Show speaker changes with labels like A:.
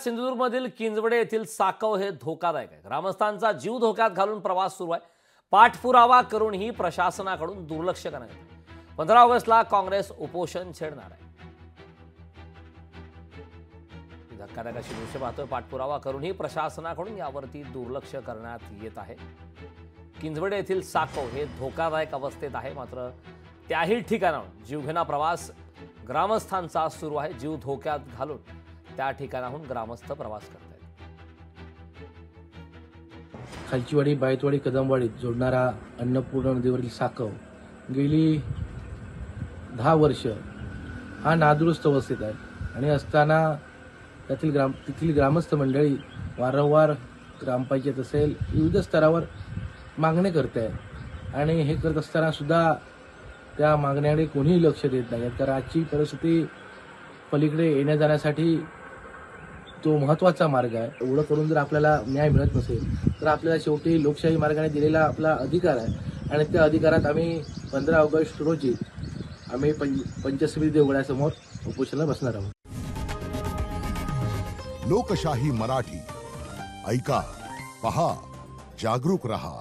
A: सिंधुदुर्गमधील किंजवडे येथील साकव हे धोकादायक आहे। ग्रामस्थांचा जीव धोक्यात घालून प्रवास सुरू आहे। पाठपुरावा करूनही प्रशासनाकडून दुर्लक्ष करण्यात येते। 15 ऑगस्टला काँग्रेस उपोषण छेडणार आहे। धक्कादायक अशी दृश्य पाहतोय। पाठपुरावा करूनही प्रशासनाकडून यावरती दुर्लक्ष करण्यात येत आहे। किंजवडे येथील साकव हे धोकादायक अवस्थेत आहे, मात्र त्याही ठिकाणाहून जीवघेणा प्रवास ग्रामस्थांचा सुरू आहे। जीव धोक्यात घालून त्या ठिकाणाहून ग्रामस्थ प्रवास करत आहेत।
B: खालचीवाडी, बायतवाडी, कदमवाडीत जोडणारा अन्नपूर्णा नदीवरील साकव गेली 10 वर्ष हा नादुरुस्त अवस्थेत आहे आणि असताना तिथली ग्रामस्थ मंडळी वारंवार ग्रामपंचायत असेल विविध स्तरावर मागणी करते आहे आणि हे करत असताना सुद्धा त्या मागण्याकडे कोणीही लक्ष देत नाही। तर आजची परिस्थिती पलीकडे येण्या जाण्यासाठी तो महत्त्वाचा मार्ग आहे। एवढं करून जर आपल्याला न्याय मिळत नसेल तर आपल्याला शेवटी लोकशाही मार्गाने दिलेला आपला अधिकार आहे आणि त्या अधिकारात आम्ही 15 ऑगस्ट रोजी आम्ही पंचश्री देवगडासमोर उपोषणाला बसणार आहोत।
C: लोकशाही मराठी ऐका, पहा, जागरूक रहा।